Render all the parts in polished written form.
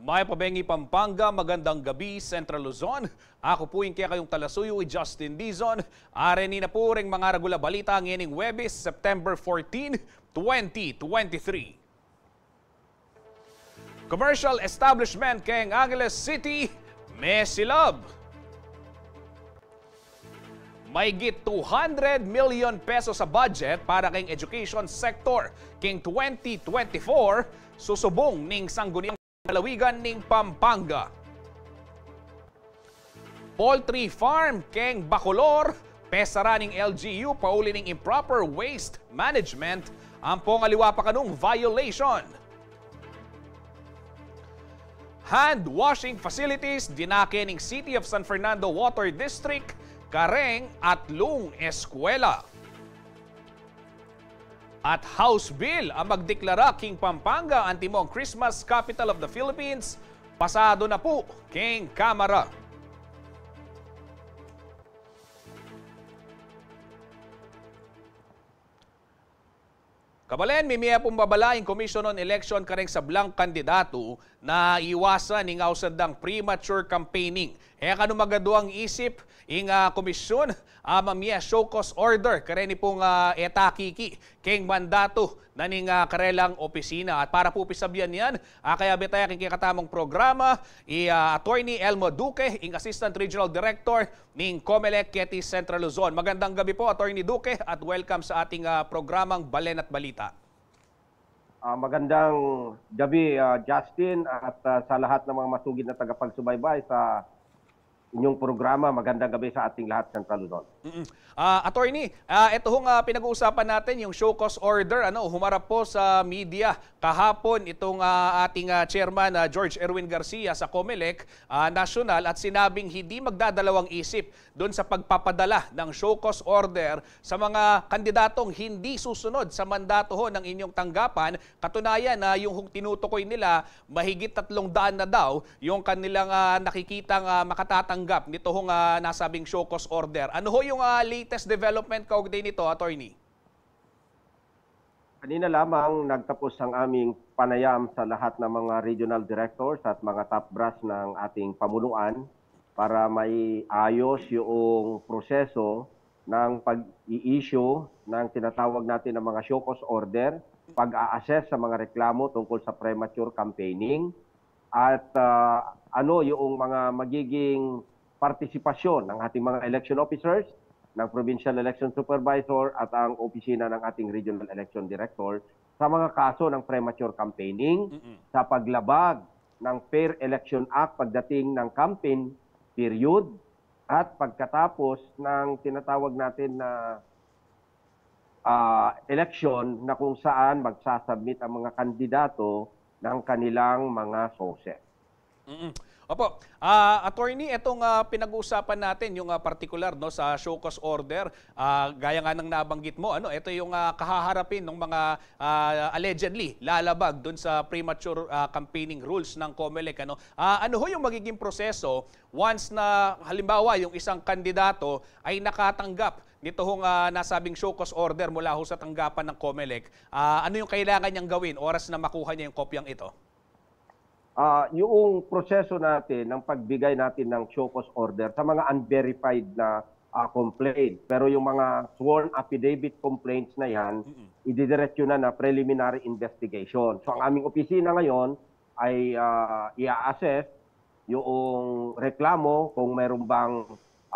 May Pabengi, Pampanga, magandang gabi, Central Luzon. Ako po yung kaya kayong talasuyo, Justin Dizon. Areni na po ring mga ragula balita ngayon Webis, September 14, 2023. Commercial establishment kay Angeles City, Mesilab. Mahigit 200 million pesos sa budget para kay education sector king 2024 susubong ning sangguniang lalawigan ning Pampanga. Poultry farm keng Bacolor, pesara ning LGU pauli ning improper waste management ang pongaliwa pa kanung violation. Hand washing facilities dinake ning City of San Fernando Water District, Kareng at Lung Eskwela. At House Bill ang magdeklara king Pampanga ang timong Christmas capital of the Philippines. Pasado na po king Kamara. Kabalen, mimiya pong babalaing Commission on Election kareng sa blank kandidato na iwasan ning ausandang premature campaigning. Kano magaduang isip ing komisyon mamiya show cause order kare ni pong etakiki keng mandato na ning karelang opisina. At para po pisabyan yan, kaya betaya king katamong programa Attorney Elmo Duque, ing Assistant Regional Director ning Comelec Quezon Central Luzon. Magandang gabi po Attorney Duque at welcome sa ating programang Balen at Balita. Magandang gabi Justin at sa lahat ng mga masugid na tagapagsubaybay sa inyong programa. Magandang gabi sa ating lahat, Central Luzon. Attorney, ito hong pinag-uusapan natin, yung show cause order, humarap po sa media kahapon itong ating chairman George Erwin Garcia sa Comelec National at sinabing hindi magdadalawang isip doon sa pagpapadala ng show cause order sa mga kandidatong hindi susunod sa mandato ho ng inyong tanggapan. Katunayan na yung tinutukoy nila, mahigit 300 na daw yung kanilang nakikitang makatatanggap nito hong nasabing show cause order. Ano ho yung latest development kaugnay nito, Attorney? Kanina lamang nagtapos ang aming panayam sa lahat ng mga regional directors at mga top brass ng ating pamunuan para may ayos yung proseso ng pag-i-issue ng tinatawag natin ng mga show cause order, pag-a-assess sa mga reklamo tungkol sa premature campaigning at ano yung mga magiging partisipasyon ng ating mga election officers, ng Provincial Election Supervisor at ang opisina ng ating Regional Election Director sa mga kaso ng premature campaigning, sa paglabag ng Fair Election Act pagdating ng campaign period at pagkatapos ng tinatawag natin na election na kung saan magsasubmit ang mga kandidato ng kanilang mga sources. Opo. Attorney, itong pinag-uusapan natin, yung particular sa show cause order, gaya nga ng nabanggit mo, ito yung kahaharapin ng mga allegedly lalabag doon sa premature campaigning rules ng Comelec. Ano ho yung magiging proseso once na halimbawa yung isang kandidato ay nakatanggap nito hong nasabing show cause order mula ho sa tanggapan ng Comelec? Ano yung kailangan niyang gawin oras na makuha niya yung kopyang ito? Yung proseso natin ng pagbigay natin ng show cause order sa mga unverified na complaint. Pero yung mga sworn affidavit complaints na yan, ididiretso na preliminary investigation. So ang aming opisina ngayon ay i-assess yung reklamo kung meron bang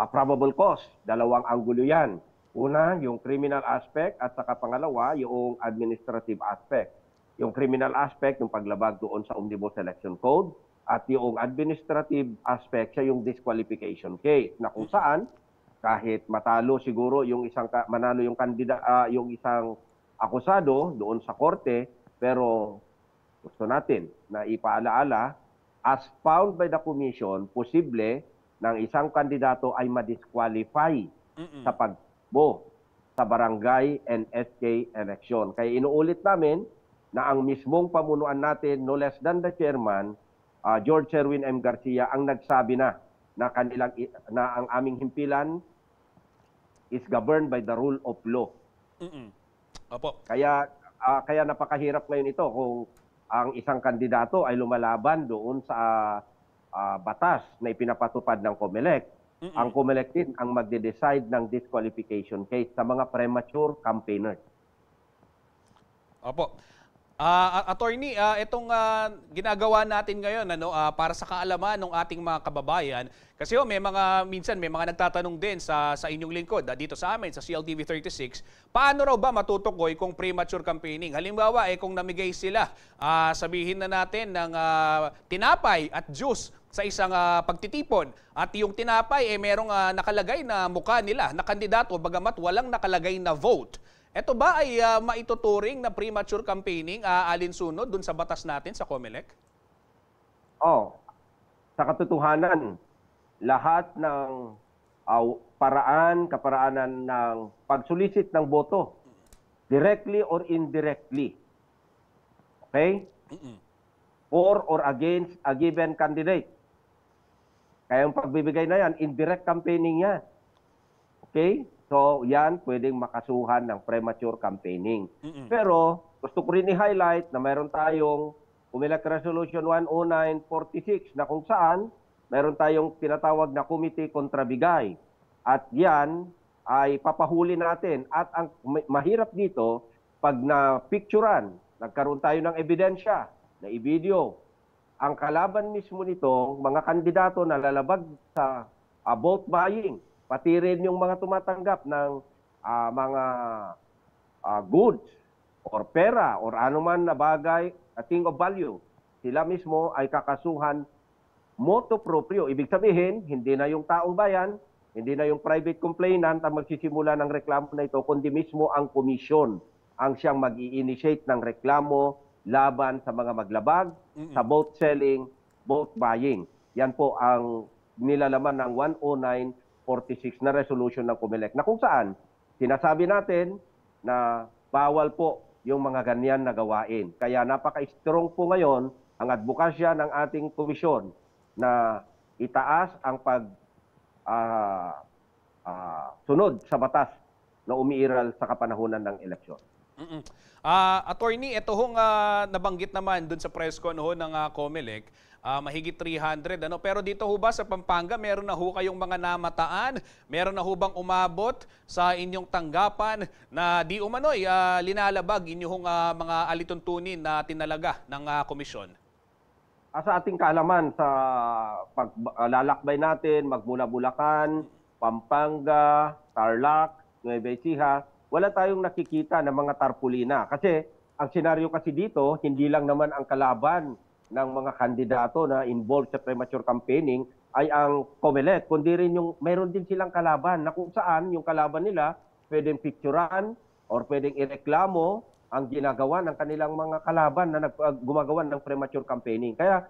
probable cause. Dalawang anggulo yan. Una, yung criminal aspect at saka pangalawa, yung administrative aspect. Yung criminal aspect, yung paglabag doon sa Omnibus Election Code, at yung administrative aspect, siya yung disqualification case, na kung saan, kahit matalo siguro yung manalo yung yung isang akusado doon sa korte, pero gusto natin na ipaalaala, as found by the Commission, posible ng isang kandidato ay ma-disqualify sa pagbo sa barangay and SK election. Kaya inuulit namin, na ang mismong pamunuan natin, no less than the chairman, George Erwin M. Garcia, ang nagsabi na ang aming himpilan is governed by the rule of law. Opo. Kaya napakahirap ngayon ito kung ang isang kandidato ay lumalaban doon sa batas na ipinapatupad ng COMELEC, ang COMELEC din ang magde-decide ng disqualification case sa mga premature campaigners. Opo. Attorney, itong ginagawa natin ngayon para sa kaalaman ng ating mga kababayan, kasi minsan may mga nagtatanong din sa inyong lingkod dito sa amin sa CLTV 36, paano raw ba matutukoy kung premature campaigning? Halimbawa, kung namigay sila, sabihin na natin ng tinapay at juice sa isang pagtitipon at yung tinapay merong nakalagay na mukha nila na kandidato bagamat walang nakalagay na vote. Ito ba ay maituturing na premature campaigning alinsunod dun sa batas natin sa COMELEC? Sa katotohanan, lahat ng kaparaanan ng pagsulisit ng boto, directly or indirectly, okay? For or against a given candidate. Kaya yung pagbibigay na yan, indirect campaigning yan. Okay? So, yan pwedeng makasuhan ng premature campaigning. Pero, gusto ko rin i-highlight na mayroon tayong COMELEC Resolution 10946 na kung saan mayroon tayong tinatawag na Committee kontra Bigay. At yan ay papahuli natin. At ang mahirap dito, pag na-picturean, nagkaroon tayo ng ebidensya, na i-video, ang kalaban mismo nitong mga kandidato na lalabag sa vote buying, pati rin yung mga tumatanggap ng mga goods or pera or anuman na bagay, a thing of value, sila mismo ay kakasuhan motu proprio. Ibig sabihin, hindi na yung taong bayan, hindi na yung private complainant ang magsisimula ng reklamo na ito, kundi mismo ang komisyon ang siyang mag-i-initiate ng reklamo laban sa mga maglabag, sa vote selling, vote buying. Yan po ang nilalaman ng 10946 na resolution ng COMELEC na kung saan sinasabi natin na bawal po yung mga ganyan na gawain. Kaya napaka-strong po ngayon ang advokasya ng ating komisyon na itaas ang sunod sa batas na umiiral sa kapanahunan ng eleksyon. Attorney, ito hong nabanggit naman dun sa press con ng COMELEC, mahigit 300. Pero dito ho ba sa Pampanga, meron na ho kayong mga namataan? Meron na ho bang umabot sa inyong tanggapan na di umano'y linalabag inyong mga alituntunin na tinalaga ng komisyon? Sa ating kaalaman, sa paglalakbay natin, magmula Bulacan, Pampanga, Tarlac, Nueva Ecija, wala tayong nakikita ng mga tarpulina. Kasi ang senaryo kasi dito, hindi lang naman ang kalaban ng mga kandidato na involved sa premature campaigning ay ang COMELEC, kundi rin yung mayroon din silang kalaban na kung saan yung kalaban nila pwedeng picturean or pwedeng ireklamo ang ginagawa ng kanilang mga kalaban na gumagawa ng premature campaigning. Kaya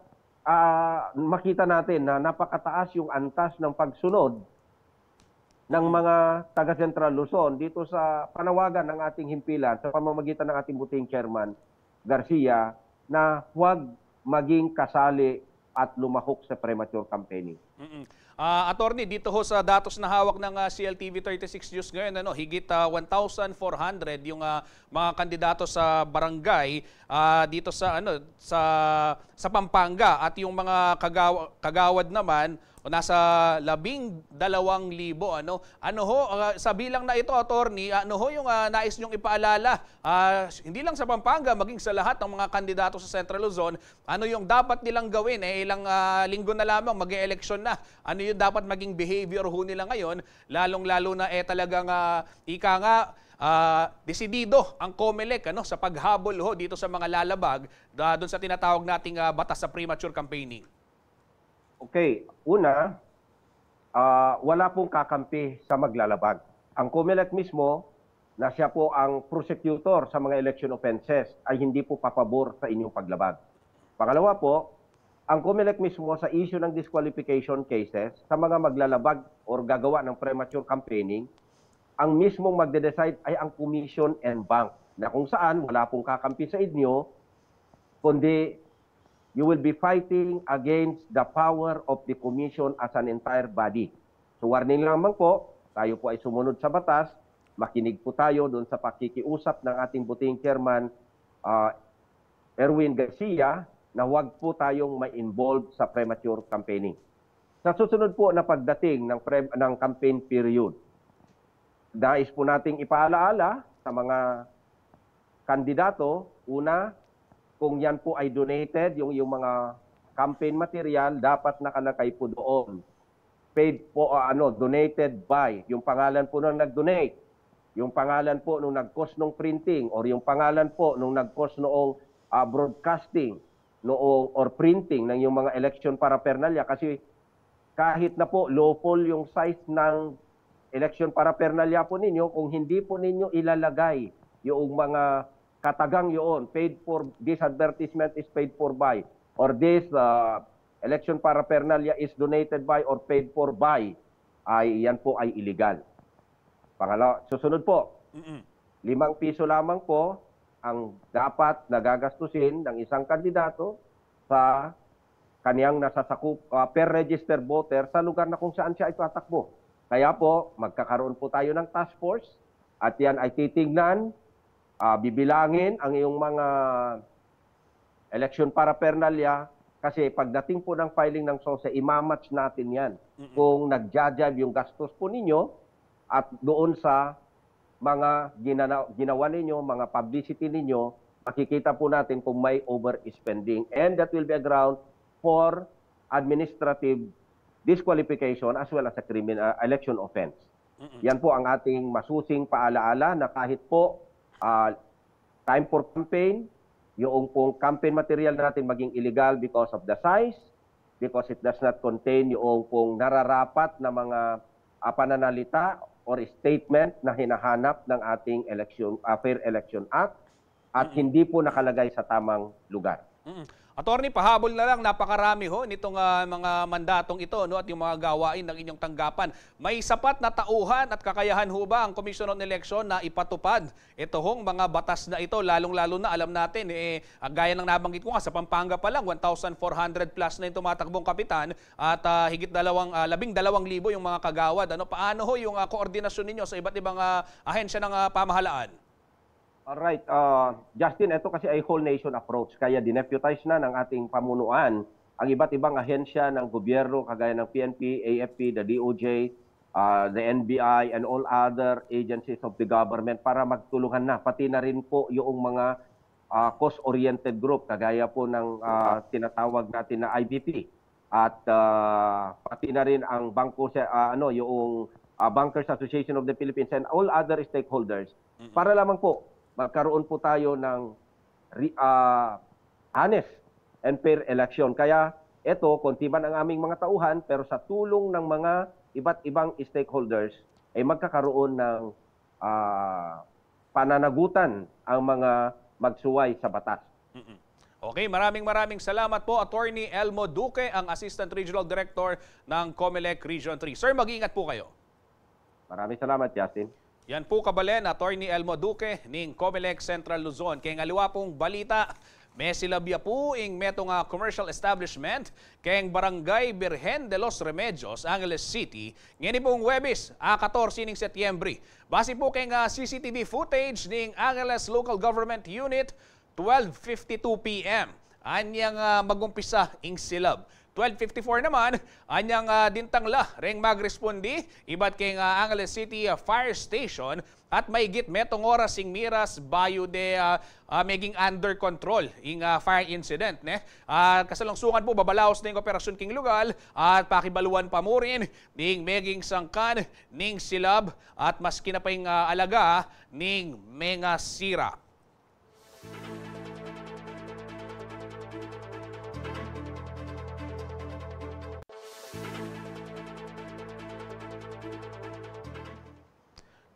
makita natin na napakataas yung antas ng pagsunod ng mga taga Central Luzon dito sa panawagan ng ating himpilan sa pamamagitan ng ating buting chairman Garcia na huwag maging kasali at lumahok sa premature campaigning. Attorney, dito ho sa datos na hawak ng CLTV 36 News ngayon, higit 1,400 yung mga kandidato sa barangay dito sa sa Pampanga at yung mga kagawad naman nasa 12,000. Sa bilang na ito, attorney, ano ho yung nais nyong ipaalala? Hindi lang sa Pampanga, maging sa lahat ng mga kandidato sa Central Luzon, ano yung dapat nilang gawin? Ilang linggo na lamang, mag-e-eleksyon na. Ano yung dapat maging behavior ho nila ngayon? Lalong-lalo na talagang desidido ang COMELEC sa paghabol ho dito sa mga lalabag doon sa tinatawag nating batas sa premature campaigning. Okay, una, wala pong kakampi sa maglalabag. Ang COMELEC mismo, na siya po ang prosecutor sa mga election offenses, ay hindi po papabor sa inyong paglabag. Pangalawa po, ang COMELEC mismo sa issue ng disqualification cases sa mga maglalabag or gagawa ng premature campaigning, ang mismong magde-decide ay ang Commission and Bank, na kung saan wala pong kakampi sa inyo, kundi you will be fighting against the power of the Commission as an entire body. So warning lamang po, tayo po ay sumunod sa batas, makinig po tayo doon sa pakikiusap ng ating buting chairman Erwin Garcia na huwag po tayong ma-involve sa premature campaigning. Sa susunod po na pagdating ng campaign period, nais po nating ipaalaala sa mga kandidato, una, kung yan po ay donated, yung mga campaign material, dapat nakalagay po doon. Paid po, donated by, yung pangalan po nung nag-donate, yung pangalan po nung nag-cost ng printing, or yung pangalan po nung nag-cost noong broadcasting, noong, or printing ng yung mga election paraphernalia. Kasi kahit na po lawful yung size ng election paraphernalia po ninyo, kung hindi po ninyo ilalagay yung mga katagang yun, paid for, this advertisement is paid for by, or this election paraphernalia is donated by or paid for by, ay yan po ay illegal. Pangalawa, susunod po, 5 piso lamang po ang dapat nagagastusin ng isang kandidato sa kaniyang nasasakup per registered voter sa lugar na kung saan siya itatakbo. Kaya po, magkakaroon po tayo ng task force at yan ay titignan, bibilangin ang iyong mga election paraphernalia kasi pagdating po ng filing ng SOSE, imamatch natin yan kung nagjajive yung gastos po ninyo at doon sa mga ginawa ninyo, mga publicity ninyo, makikita po natin kung may overspending. And that will be a ground for administrative disqualification as well as a criminal election offense. Yan po ang ating masusing paalaala na kahit po time for campaign, yung pong campaign material natin maging illegal because of the size, because it does not contain yung pong nararapat na mga pananalita or statement na hinahanap ng ating Fair Election Act at hindi po nakalagay sa tamang lugar. Attorney, pahabol na lang, napakarami ho nitong mga mandatong ito, no, at yung mga gawain ng inyong tanggapan. May sapat na tauhan at kakayahan ho ba ang Commission on Election na ipatupad ito hong mga batas na ito, lalong-lalo na alam natin, gaya ng nabanggit ko nga, sa Pampanga pa lang, 1,400 plus na yung tumatakbong kapitan at higit 12,000 yung mga kagawad. Ano, paano ho yung koordinasyon ninyo sa iba't ibang ahensya ng pamahalaan? Alright, Justin, ito kasi ay whole nation approach. Kaya dineputize na ng ating pamunuan ang iba't ibang ahensya ng gobyerno kagaya ng PNP, AFP, the DOJ, the NBI, and all other agencies of the government para magtulungan na. Pati na rin po yung mga cost-oriented group kagaya po ng tinatawag natin na IBP. At pati na rin ang yung Bankers Association of the Philippines and all other stakeholders para lamang po magkaroon po tayo ng honest and fair election. Kaya ito, konti man ang aming mga tauhan, pero sa tulong ng mga iba't ibang stakeholders, ay magkakaroon ng pananagutan ang mga magsuway sa batas. Okay, maraming salamat po, Attorney Elmo Duque, ang Assistant Regional Director ng COMELEC Region 3. Sir, mag-iingat po kayo. Maraming salamat, Justin. Yan po kabalen, Attorney Elmo Duque ning COMELEC Central Luzon. Kaya ngaliwa pong balita, may silabya po ing metong commercial establishment kayang Barangay Birhen de los Remedios, Angeles City. Ngayon pong Huwebes, 14 ning Setyembre. Base po kayang CCTV footage ning Angeles Local Government Unit, 12:52 p.m. Anyang magumpisa ing silab. 12:54 naman, anyang dintangla reng magrespondi iba't kay Angeles City Fire Station at maigit metong oras sing miras bayo de maging under control ing fire incident. Kasalungsungan po babalaos na yung operasyon king lugal at pakibaluan pa mo rin ning maging sangkan ning silab at maski na pa yung alaga ning mga sira.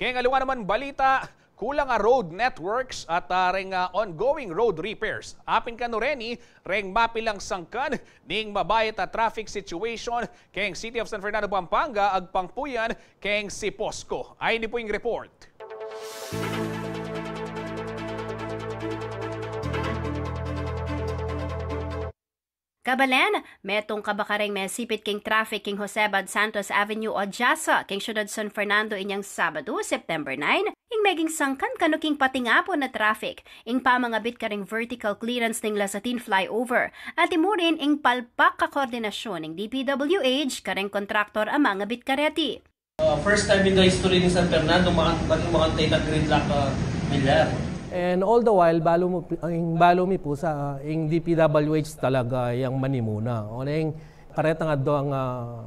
Kaya nga naman balita, kulang road networks at ongoing road repairs. Apin ka no reni, reng mapilang sangkan ning mabayat traffic situation kayang City of San Fernando, Pampanga, ag pangpuyan kayang si Posco. Ay ni po yung report. Kabalen, metong kabakareng may sipit king traffic king Josebad Santos Avenue o Jasa king syudad San Fernando inyang Sabado, September 9, ing meging sangkan kanuking patingapon na traffic, ing pamangabit ka ring vertical clearance ning Lasatin flyover, at imurin ing palpak ka koordinasyon ning DPWH kareng kontraktor ang mga bit kareti. First time in the history ng San Fernando, makantay na gridlock milyar. And all the while, balo mi po sa yung DPWH talaga yung manimuna. O na yung kareta nga doon ang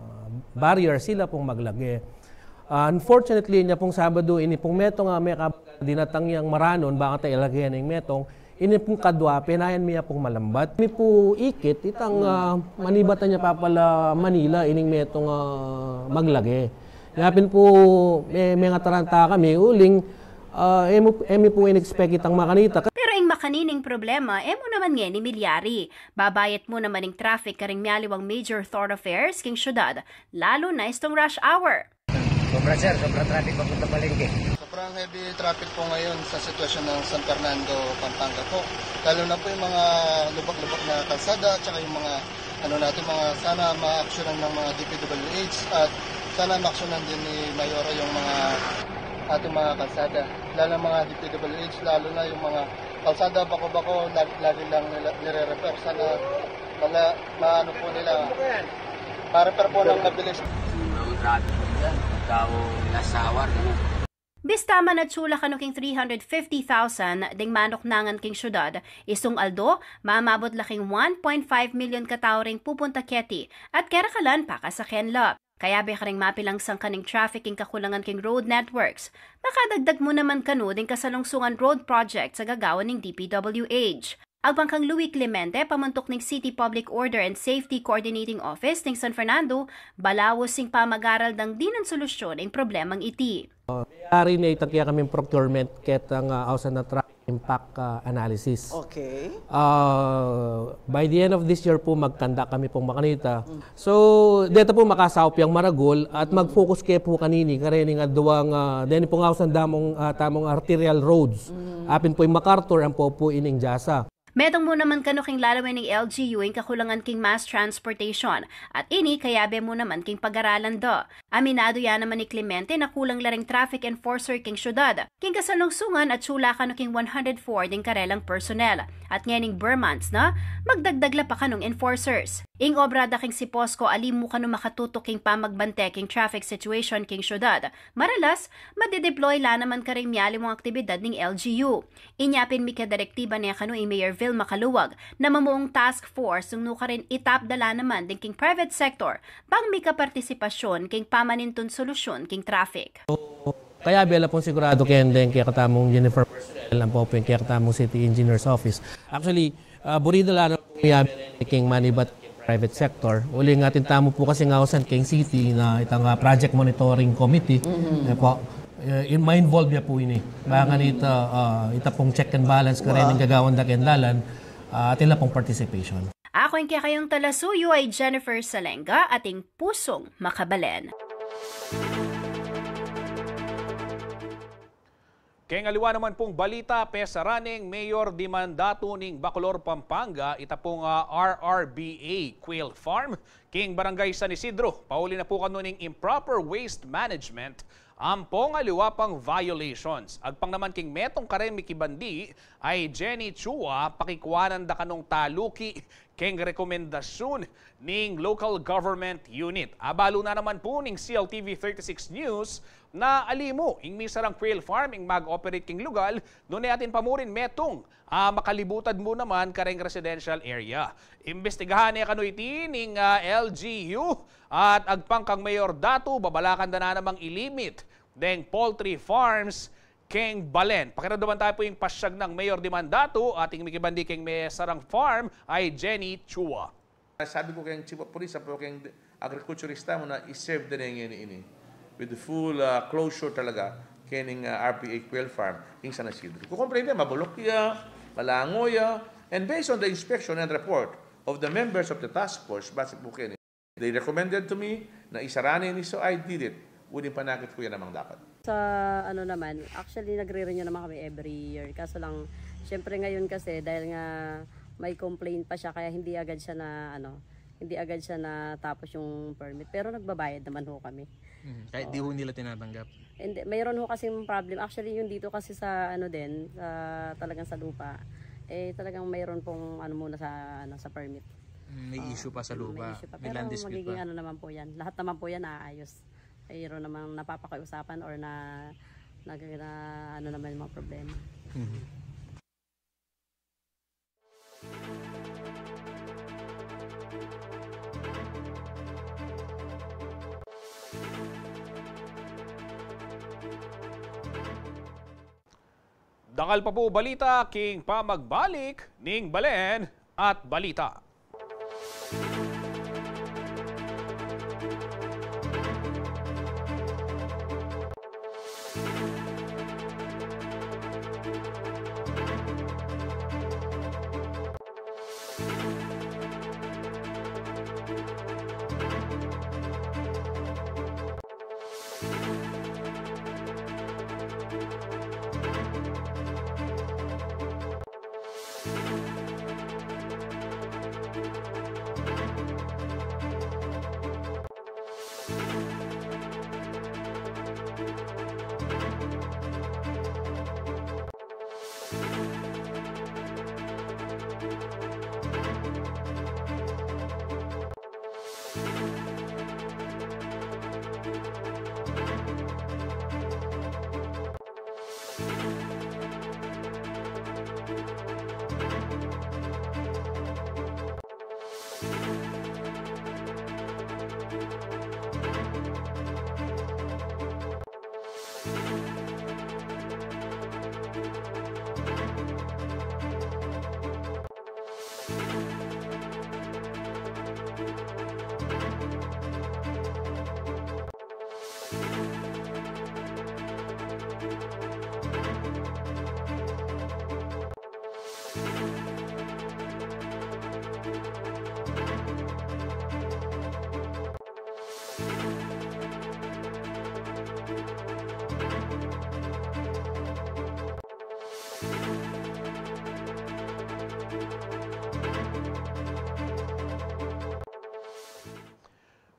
barrier sila pong maglagi. Unfortunately, niya pong Sabado, ini pong metong nga may dinatang yang maranon, baka tayo ilagyan ng metong, ini pong kadwa, penayan miya pong malambat. Mi po ikit, itang manibatan niya pa pala Manila, ining metong maglagi. Yapin po, may nga taranta kami, uling, emi po in-expect itang makanita. Pero ing makanining problema, emo naman nga ni milyari. Babayat mo naman ing traffic karing mialiwang major thoroughfares king syudad, lalo na istong rush hour. Sobra sir, sobra traffic papunta Palengke. Sobrang heavy traffic po ngayon sa sitwasyon ng San Fernando, Pampanga po. Lalo na po yung mga lubak-lubak na kalsada, at saka yung mga mga sana ma-actionan ng mga DPWH at sana ma-actionan din ni Mayora yung mga ating mga kalsada, lalo mga DPWH, lalo na yung mga kalsada bako-bako, lagi lang nire-repair. Sana maano po nila, ma-repair po ng mabilis. Ang traffic po dyan, ikaw nasawar. Bista man at sula kanuking 350,000 ding manok nangan king syudad, isong aldo, mamabot laking 1.5 million katao ring pupunta keti at kerakalan pa ka sa Kenla. Kaya ba ka rin mapilang sang kaning traffic ing kakulangan king road networks. Makadagdag mo naman kanu ding kasalungsungan road project sa gagawan ng DPWH. Ang pangkang Louis Clemente, pamuntok ng City Public Order and Safety Coordinating Office ng San Fernando, balawos sing pamag-aral ng dinan solusyon ang problemang iti. Ari na itakya kami procurement ket ang ausan na traffic impact analysis. Okay. By the end of this year po magtanda kami pong makanita. So dito po makasaup yung Maragol at mag-focus kayo po kanini karening aduang deni pong ausan tamong arterial roads. Apin po yung MacArthur ang po ining Jasa. Metong mo naman kanuking lalawin ng LGU ang kakulangan king mass transportation at ini kayabe mo naman king pag-aralan do. Aminado yan naman ni Clemente na kulang laring traffic enforcer king syudad. King kasalungsungan at sula kanuking 104 ding karelang personnel at nganing Burmans na magdagdag la pa kanong enforcers. Ing obrada king si Posco alimu kanu makatutok king pamagbante king traffic situation king syudad. Maralas, madideploy la naman karing miyali mong aktibidad ning LGU. Inyapin mi kadirektiba niya kanu i Mayor Makaluwag na mamuong task force ng nuka rin itap dala naman din king private sector pang may kapartisipasyon king pamaninton solusyon king traffic. Kaya bela pong sigurado kaya katamong Jennifer lang po kaya katamong City Engineer's Office. Actually, burida lang po king manibat private sector. Uli nga tintamo po kasi nga usan king city na itang project monitoring committee. Po, ma-involve niya po ini. Baka ita pong check and balance ka rin ng gagawang dakendalan at ila pong participation. Ako yung kayong talasuyo ay Jennifer Salenga, ating pusong makabalen. Kaya ngaliwa naman pong balita, pesaraning Mayor di Mandato ning Bacolor, Pampanga, ita pong RRBA Quail Farm, king Barangay San Isidro. Pauli na po kanuning improper waste management, ampong aliwa pang violations. Agpang naman king metong karemi kibandi ay Jenny Chua pakikuanan da kanong taluki king rekomendasyon ning local government unit. Abalo na naman po ning CLTV 36 News na alimo ing misarang quail farm ing mag-operate king lugal doon atin pamurin metong makalibutad mo naman kareng residential area. Imbestigahan niya kanu iti ning LGU at agpang kang Mayor Dato babalakan na namang ilimit deng poultry farms king Balen. Pakiramdaman tayo po yung pasyag ng Mayor di Mandato ating mikibandi king may sarang farm ay Jenny Chua. Sabi ko kayong Chief of Police, sabi ko kayong agriculturista mo na i-serve din ini. With the full closure talaga kayong RPA Quail Farm king San Isidro. Kukomplain niya, mabulok ya, malango ya, and based on the inspection and report of the members of the task force, base po kayo, they recommended to me na isarani ni so I did it. Udin panakit ko yan namang dapat. Sa ano naman, actually nagre-renew naman kami every year. Kaso lang, syempre ngayon kasi dahil nga may complaint pa siya kaya hindi agad siya na hindi agad siya natapos yung permit. Pero nagbabayad naman ho kami. Kahit di ho nila tinatanggap. And mayroon ho kasi problem. Actually yung dito kasi sa talagang sa lupa, talagang mayroon pong muna sa permit. May issue pa sa lupa. May issue pa. May Pero land dispute magiging pa. naman po yan. Lahat naman po yan naayos. Mayroon namang napapakiusapan or naman yung mga problema. Dangal pa po balita, king pa magbalik ning Balen at balita.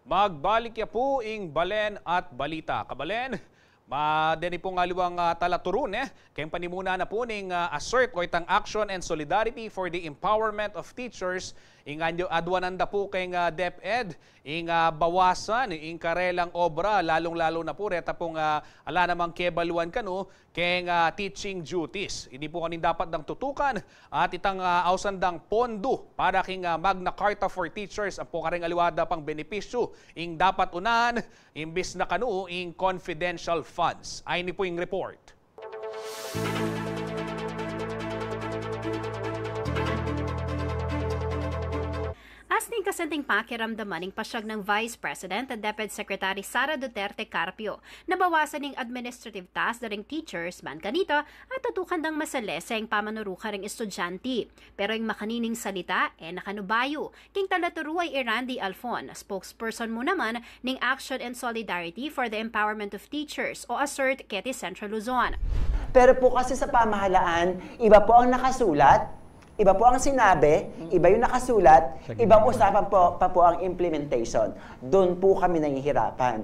Magbalik ya po ing Balen at balita. Kabalen, madeni po nga liwang talaturun kayong panimuna na po ning assert o itang action and solidarity for the empowerment of teachers ing adwananda po kayong DepEd ing bawasan ing karelang obra lalong-lalo na po reta pong ala namang kebaluan kano kayong teaching duties. Hindi po kanin dapat dang tutukan at itang ausandang pondo para king Magna Carta for Teachers ang po karing aliwada pang benepisyo ing dapat unahan imbis na kanu ing confidential funds. Ay ni po yung report. As ning kasenting pakiramdaman ning pasyag ng Vice President at DepEd Secretary Sara Duterte Carpio na bawasan ning administrative tasks daring teachers man kanito at tutukan dang masalesa ang pamanuruka ring estudyante. Pero yung makanining salita nakanubayo. King talaturuay Randy Alfon, spokesperson mo naman ning Action and Solidarity for the Empowerment of Teachers o ASSERT Keti Central Luzon. Pero po kasi sa pamahalaan, iba po ang nakasulat, iba po ang sinabi, iba yung nakasulat, ibang usapan pa po ang implementation. Doon po kami nahihirapan.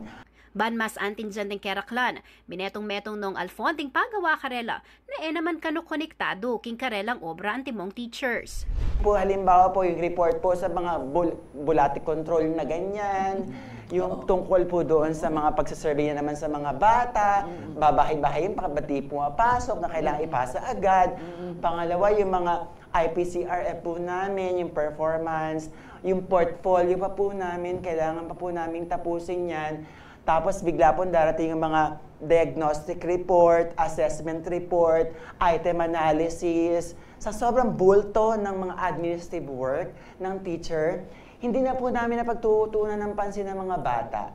Banmas antin dyan ng Keraklan, minetong-metong nung Alfonting pagawa karela na naman kano konektado king karelang obra antimong teachers. Po halimbawa po yung report po sa mga bulati control na ganyan, yung tungkol po doon sa mga pagsasurvey naman sa mga bata, babahay-bahay yung pagkabati pumapasok na kailangan ipasa agad. Pangalawa, yung mga IPCRF po namin, yung performance, yung portfolio pa po namin, kailangan pa po namin tapusin yan. Tapos bigla po darating yung mga diagnostic report, assessment report, item analysis. Sa sobrang bulto ng mga administrative work ng teacher, hindi na po namin napagtutunan ng pansin ng mga bata.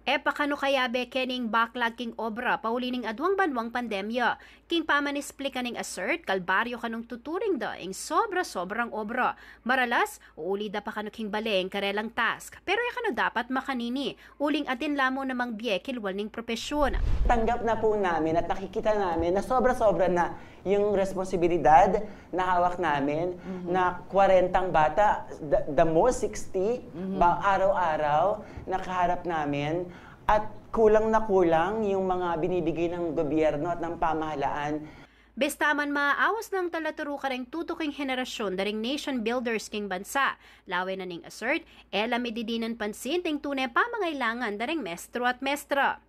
Pakano kaya be kening backlog king obra paulining adwang banwang pandemya. King pamanisplika ning assert kalbaryo kanong tuturing da ing sobra-sobrang obra. Maralas, uuli da pa kano king baleng karelang task. Pero kano dapat makanini, uling atin lamo namang biye kilwal ning propesyon. Tanggap na po namin at nakikita namin na sobra-sobra na yung responsibilidad na hawak namin na 40 bata, the most 60, araw-araw nakaharap namin at kulang na kulang yung mga binibigay ng gobyerno at ng pamahalaan. Bestaman maawas ng talaturo kareng tutuking henerasyon daring nation builders king bansa. Lawe na ning assert, lamedidinan pansin ting tunay pamangailangan daring mestro at mestra.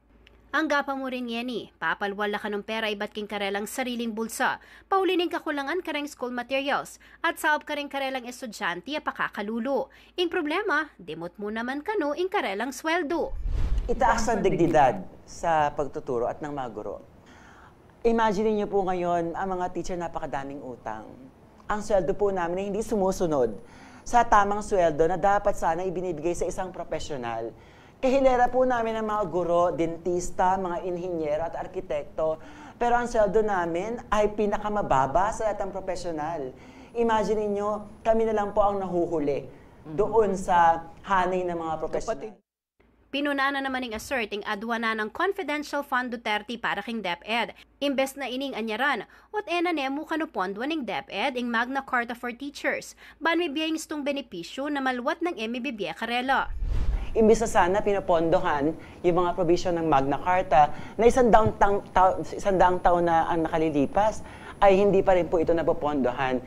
Ang gapa mo rin yeni, papalwala ka ng pera iba't king karelang sariling bulsa, paulining kakulangan kareng school materials, at saop kareng karelang estudyante apakakalulo. Ing problema, dimot mo naman kano ing karelang sweldo. Itaas ang dignidad sa pagtuturo at ng mga guro. Imagine niyo po ngayon, ang mga teacher napakadaming utang. Ang sweldo po namin ay hindi sumusunod sa tamang sweldo na dapat sana ibinibigay sa isang profesional. Kahilera po namin ang mga guro, dentista, mga inhinyero at arkitekto. Pero ang sweldo namin ay pinakamababa sa lahat ng profesional. Imagine niyo, kami na lang po ang nahuhuli doon sa hanay ng mga profesional. Pinunana naman ng asserting adwana ng Confidential Fund Duterte para king DepEd. Imbes na ining anyaran, what nemo kanupondo ng DepEd ing Magna Carta for Teachers. Ban may biyayang istong benepisyo na malwat ng MBBB karela. Imbis na sana pinapondohan yung mga provision ng Magna Carta na isang daang taon na ang nakalilipas, ay hindi pa rin po ito napopondohan.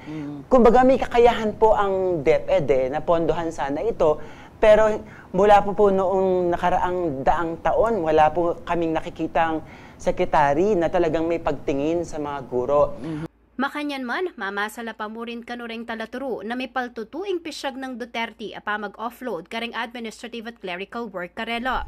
Kumbaga may kakayahan po ang DepEd na pondohan sana ito, pero mula po noong nakaraang daang taon, wala po kaming nakikitang sekretary na talagang may pagtingin sa mga guro. Makanyan man, mamasala pa mo rin kanureng talaturo na may paltutuing pisyag ng Duterte pa mag-offload kareng administrative at clerical work karela.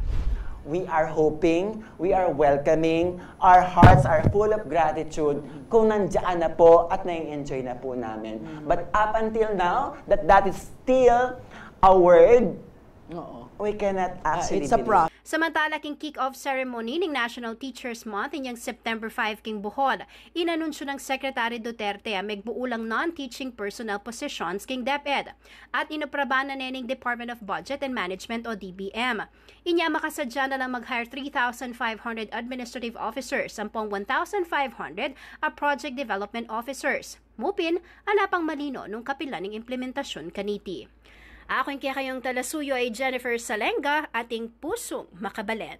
We are hoping, we are welcoming, our hearts are full of gratitude kung nandiyan na po at nai-enjoy na po namin. But up until now, that is still a word, we cannot actually believe. Samantala king kick-off ceremony ng National Teachers Month inyang September 5 king Bohol, inanunsyo ng Secretary Duterte megbuulang non-teaching personnel positions king DepEd at inapraba na nening Department of Budget and Management o DBM. Inya makasadya na lang mag-hire 3,500 administrative officers, 1,500 a project development officers. Mupin, alapang malino nung kapila ng implementasyon kaniti. Aking kaya kayong talasuyo ay Jennifer Salenga, ating pusong makabalen.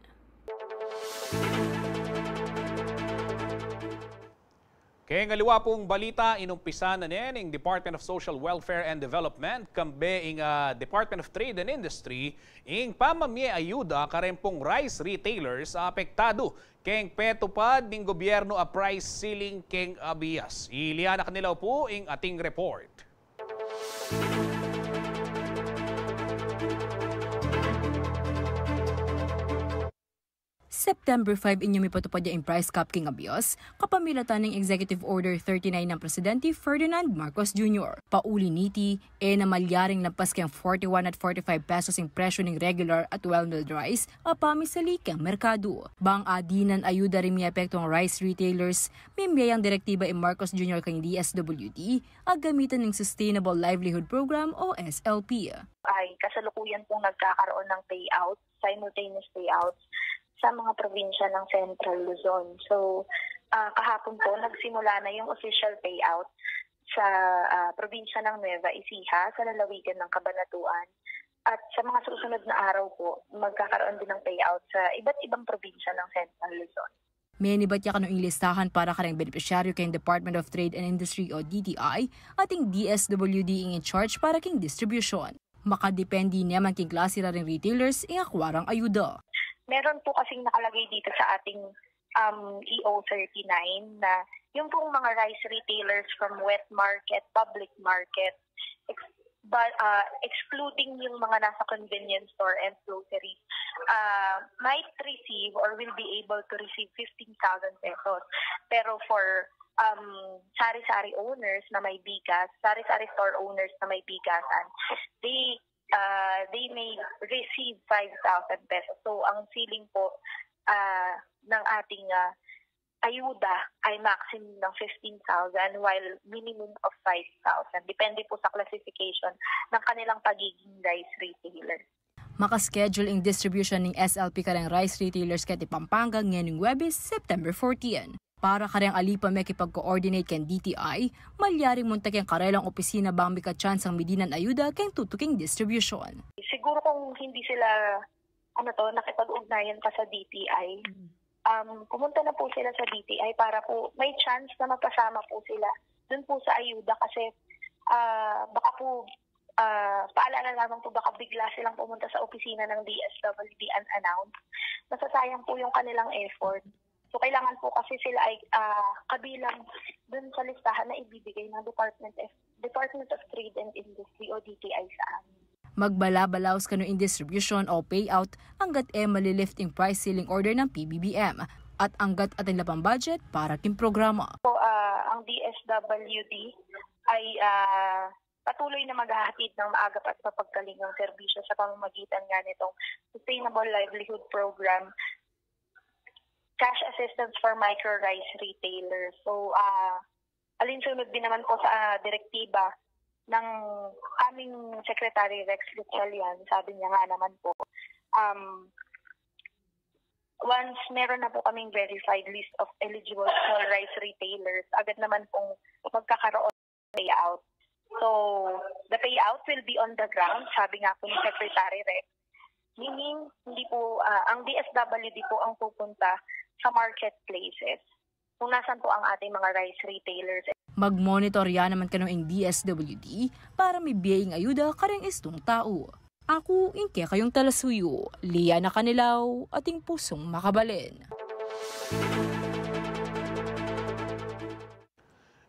Kaya ngaliwa pong balita, inumpisa na ng Department of Social Welfare and Development, kambe ing Department of Trade and Industry, ing pamamie ayuda karempong rice retailers apektado keng petupad ng gobyerno a price ceiling keng abiyas. Iliana kanilaw po ing ating report. September 5 inyo may patupad yung price cap king abios, kapamilatan ng Executive Order 39 ng Presidente Ferdinand Marcos Jr. Pauli niti, namalyaring lampas kang 41 at 45 pesos yung presyo ng regular at well-milled rice, apamisali kang merkado. Bang adinan ayuda rin may epektong rice retailers, may miyayang direktiba in Marcos Jr. kang DSWD, gamitan ng Sustainable Livelihood Program o SLP. Ay kasalukuyan pong nagkakaroon ng payouts, simultaneous payouts, sa mga probinsya ng Central Luzon. So, kahapon po, nagsimula na yung official payout sa probinsya ng Nueva Ecija, sa lalawigan ng Cabanatuan. At sa mga susunod na araw po, magkakaroon din ng payout sa iba't ibang probinsya ng Central Luzon. May nibatya ka nung ilistahan para karang beneficiaryo kayong Department of Trade and Industry o DTI ating DSWD in charge para king distribution. Makadependi naman king klase rin retailers ing akwarang ayuda. Meron po kasing nakalagay dito sa ating EO39 na yung pong mga rice retailers from wet market, public market, excluding yung mga nasa convenience store and groceries, might receive or will be able to receive 15,000 pesos. Pero for sari-sari owners na may bigas, sari-sari store owners na may bigasan, they they may receive 5,000 pesos. So ang ceiling po ng ating ayuda ay maximum ng 15,000 while minimum of 5,000. Depende po sa classification ng kanilang pagiging rice retailer. Makaschedule ang distribution ng SLP karang rice retailers kati Pampanga ngayong Huwebes, September 14. Para karang alipa may kipag-coordinate ken DTI, malyaring muntak ang karelang opisina bang may ka-chance ang medinan ayuda ken tutuking distribution. Siguro kung hindi sila nakipag-ugnayan pa sa DTI, pumunta na po sila sa DTI para po may chance na magpasama po sila dun po sa ayuda kasi baka po paalala lamang po baka bigla silang pumunta sa opisina ng DSWD unannounced. Masasayang po yung kanilang effort. So kailangan po kasi sila ay kabilang dun sa listahan na ibibigay ng Department of Trade and Industry o DTI sa amin. Magbalabalaos kano in distribution o payout hanggat malilift ang price ceiling order ng PBBM at hanggat atin lapang budget para king programa. So, ang DSWD ay patuloy na maghahatid ng maagap at mapagkalingang serbisyo sa pamamagitan nga nitong Sustainable Livelihood Program, Cash Assistance for Micro Rice Retailers. So, alinsunod din naman po sa direktiba ng aming Secretary Rex Gatchalian, sabi niya nga naman po, once meron na po kaming verified list of eligible small rice retailers, agad naman pong magkakaroon ng payout. So, the payout will be on the ground, sabi nga po ni Secretary Rex. Meaning, hindi po, ang DSWD po ang pupunta sa marketplaces kung nasan po ang ating mga rice retailers. Mag-monitor yan naman kanong ang DSWD para may biyayang ayuda karang istong tao. Ako, inke kayong talasuyo, Lia na Kanilaw, ating pusong makabalin.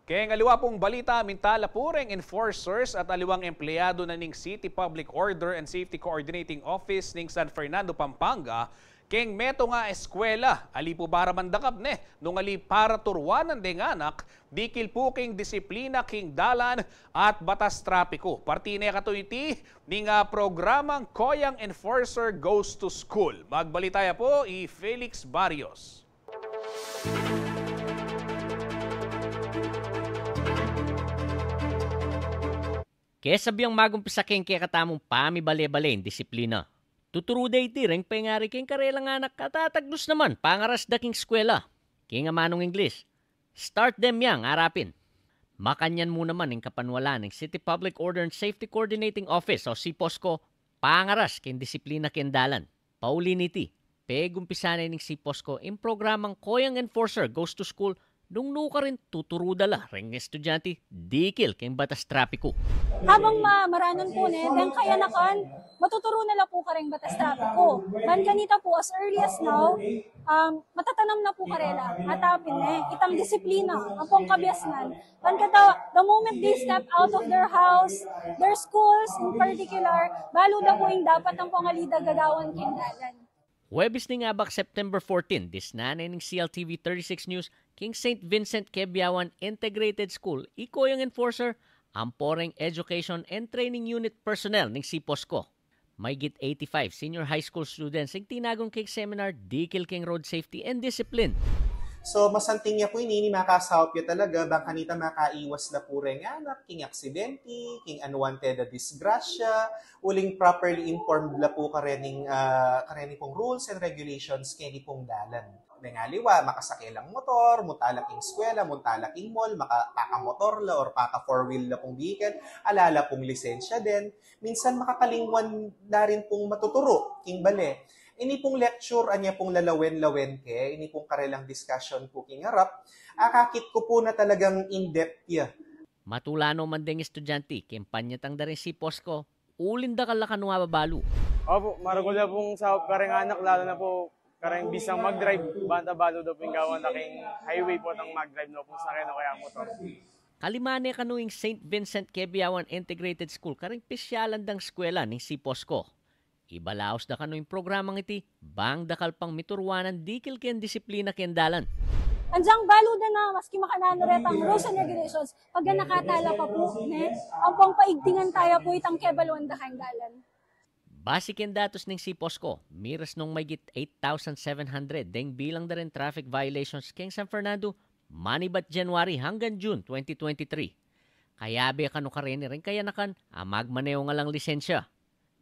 Kaya aliwa pong balita, mintala pureng enforcers at aliwang empleyado na ning City Public Order and Safety Coordinating Office ning San Fernando, Pampanga, keng meto nga eskwela, ali po para mandakap ne, nung ali para turuanan deng anak, dikil po king disiplina king dalan at batas trapiko. Partine katuiti ning programang Koyang Enforcer Goes to School. Magbalitaya po Felix Barrios. Kaya sabiyang magumpisa keng kaya katamong pamibale-bale disiplina. Tuturuday ti ring pengari king karelang anak katatagdos naman pangaras daking eskwela. King amanong English. Start them yang arapin. Makanyan mo naman ang kapanwala ng City Public Order and Safety Coordinating Office o CPOSCO pangaras king disiplina king dalan. Pauliniti, pegumpisanay ng CPOSCO in programang Koyang Enforcer Goes to School nung nuka rin tuturudala ring estudyante dikil king batas trapiko. Habang maranon po then kaya nakan matuturo nila po karing batas trapiko. Man kanita po as early as now, matatanam na po karela. Atapin itang disiplina, ang pong kabyasnan. Man kata, the moment they step out of their house, their schools in particular, balo na po yung dapat ang pangalida gagawan kindalan. Huwebes ni nga bak September 14, disnanay ng CLTV 36 News, King St. Vincent Quebiawan Integrated School, ikoyang enforcer, ang poreng Education and Training Unit personnel ng CPOSCO. May git 85 senior high school students ang tinagong kay seminar dikil king road safety and discipline. So masanting niya po ini makasahop niya talaga bang kanita makaiwas na po rin anak king aksidente, king unwanted disgrasya, uling properly informed la po karening pong rules and regulations kini pong dalan. Nangaliwa, makasakilang motor, mutalaking eskwela, mutalaking mall, makakamotor la or paka four-wheel la pong vehicle, alala pong lisensya din. Minsan makakalingwan na rin pong matuturo, king bale. Ini pong lecture, anya pong lalawen-lawen ke, ini pong karelang discussion po king harap, akakit ko po na talagang in-depth ya. Matulano man ding estudyante, kimpanyatang da rin si Posco, ulinda ka laka nung babalo. Opo, maragulya pong sa kareng anak, lalo na po kareng bisang mag-drive, banta balo daw pong gawan na king highway po ng mag-drive no pong sakay na kaya motor. Kalimane kanuing St. Vincent Quebiawan Integrated School, kareng pisyalan dang eskwela ni si Posco. Ibalaos da kanuing programang iti, bang dakal pang miturwanan dikil ken disiplina ken dalan. Anjang balo na maski makananoret ang rules and regulations, pag nakatala pa po, ang pang paigtingan tayo po itang kebalon da dalan. Basic yung datos ng Siposco, miras nung mayigit 8,700 deng bilang da rin traffic violations keng San Fernando, manibat January hanggang June 2023. Kaya be kanu kareni rin kaya nakan magmaneo nga lang lisensya.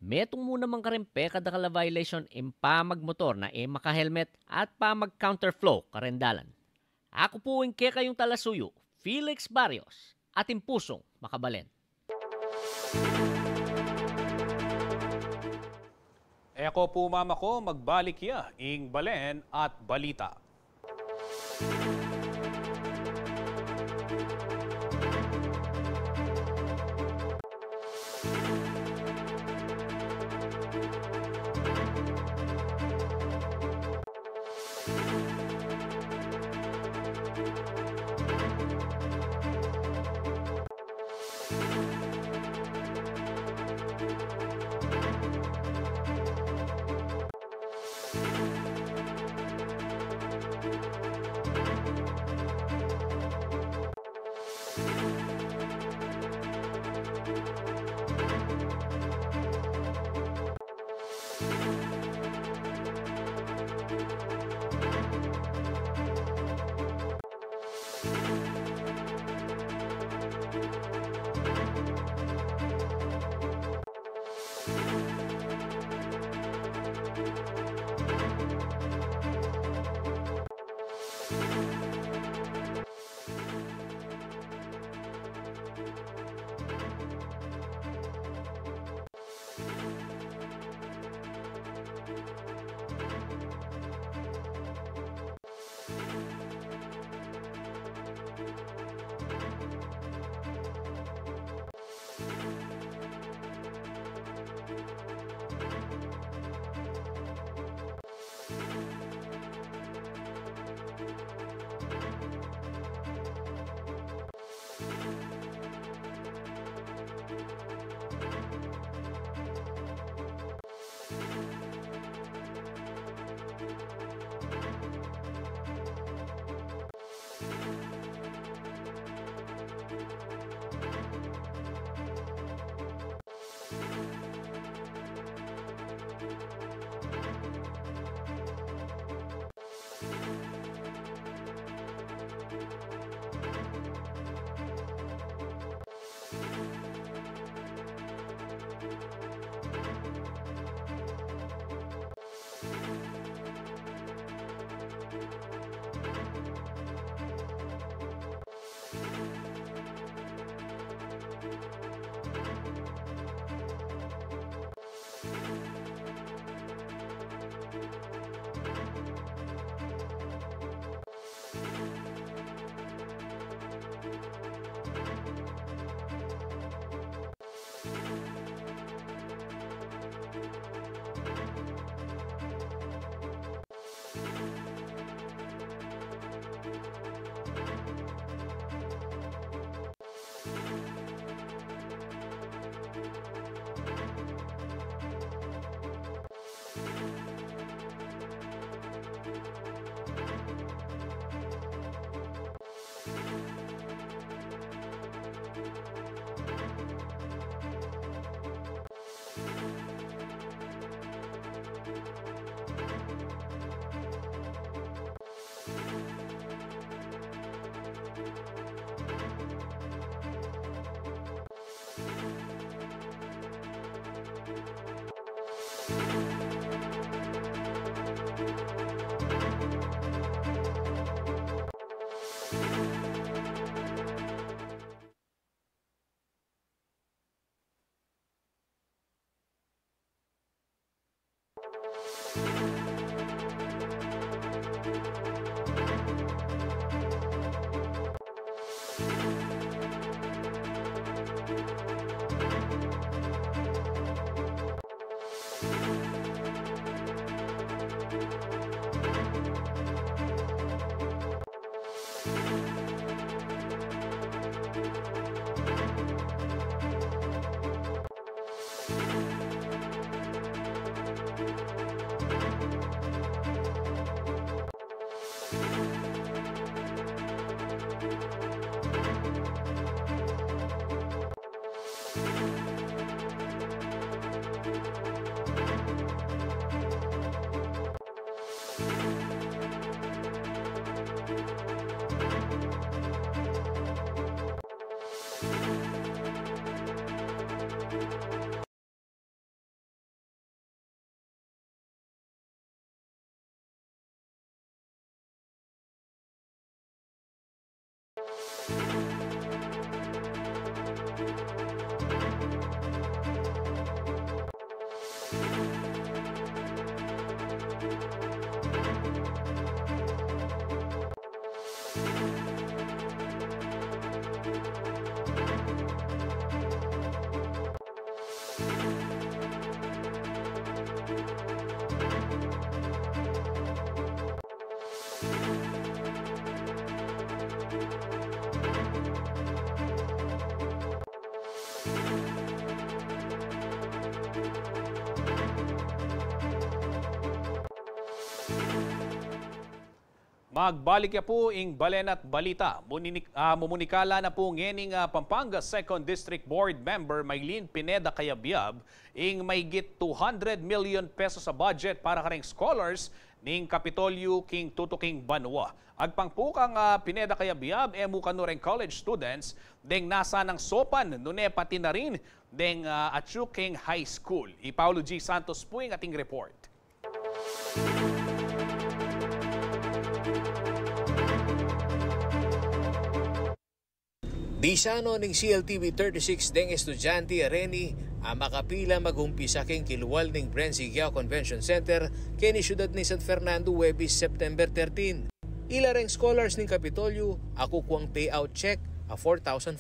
Metong muna mang karin kada kala violation impa magmotor na maka-helmet at pa mag-counterflow karendalan. Ako po yung kayong talasuyo, Felix Barrios, ating pusong makabalen. Ako po mama ko, magbalik ya, ing balen at balita. Magbalik ya po ing balen at balita. Mumunikala na po ngening Pampanga 2nd District Board Member Maylene Pineda Cayabyab ing maygit 200 million pesos sa budget para kareng scholars ning Kapitolyo king Tutuking Banwa. Agpangpukang Pineda Cayabyab mukanureng college students deng nasa ng sopan nune pati na rin deng Achuking High School. Paulo G. Santos po ang ating report. Disano ning CLTV 36 deng estudyante areni ang makapila magumpisa king kiluwal ning Brensigiao Convention Center kini syudad ni San Fernando Huwebes September 13. Ilareng scholars ning Kapitolyo ako kuang payout check a 4,500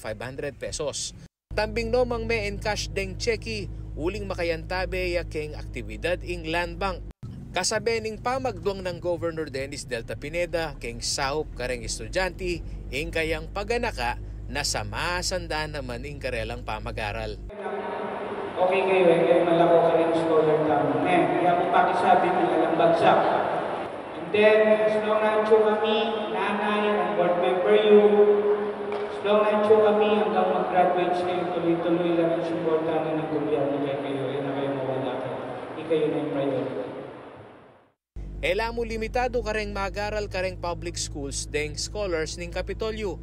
pesos. Tambing nomang me en cash deng cheki uling makayantabe ya king aktibidad ing land bank. Kasabi ning pamagduang ng Governor Dennis Delta Pineda king sahop kareng estudyante ing kayang paganaka na samasandaan naman ing karelang pamag-aral. Okay kayo, kayo malako ka rin scholar namin. Kaya mo pakisabi nilalang bagsak. And then, as long na ito kami, nanay, ang board member you, as long na ito kami, hanggang mag-graduate kayo, tuloy-tuloy lang ang supportanan ng gobyerno kayo, na kayo mawala kayo. Hindi kayo na yung priority. Ela mo limitado kareng mag-aral kareng public schools deng scholars ning Kapitolyo.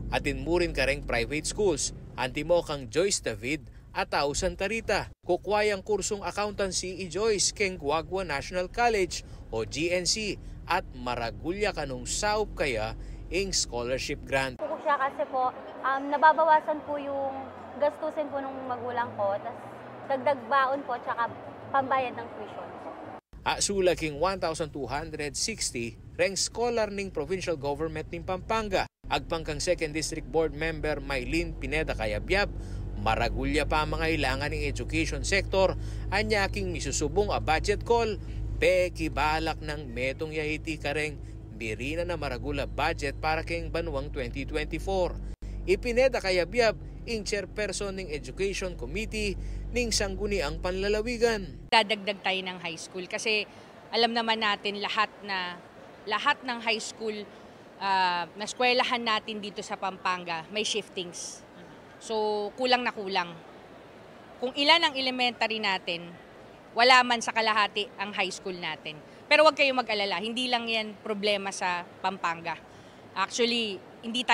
Atin mo rin kareng private schools, anti mo kang Joyce David at Tao Santa Rita. Kukwayang kursong accountancy i Joyce keng Guagua National College o GNC at maragulya kanong saup kaya ing scholarship grant. Po siya kasi po, nababawasan po yung gastusin po ng magulang ko, tapos dagdag baon po tsaka pambayad ng tuition. Asula king 1,260 reng scholar ning provincial government ning Pampanga. Agpangkang 2nd District Board Member Maylene Pineda Cayabyab, maragulya pa mga ilangan ng education sector, anyaking misusubong a budget call, pekibalak ng metong yahiti kareng birina na maragula budget para keng Banwang 2024. Ipineda Cayabyab, ing chairperson ng Education Committee ning Sangguniang Panlalawigan. Dadagdag tayo ng high school kasi alam naman natin lahat ng high school na eskwelahan natin dito sa Pampanga may shiftings. So kulang na kulang. Kung ilan ang elementary natin, wala man sa kalahati ang high school natin. Pero huwag kayong mag-alala, hindi lang yan problema sa Pampanga. Actually, hindi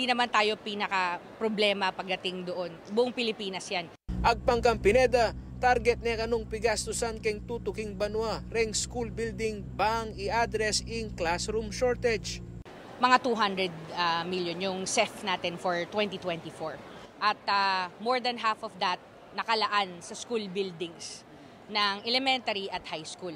naman tayo pinaka problema pagdating doon. Buong Pilipinas yan. Agpangkang Pineda, target niya kanong pigastusan keng Tutuking Banwa, reng school building bang i-address ing classroom shortage. Mga 200 million yung CEF natin for 2024. At more than half of that nakalaan sa school buildings ng elementary at high school.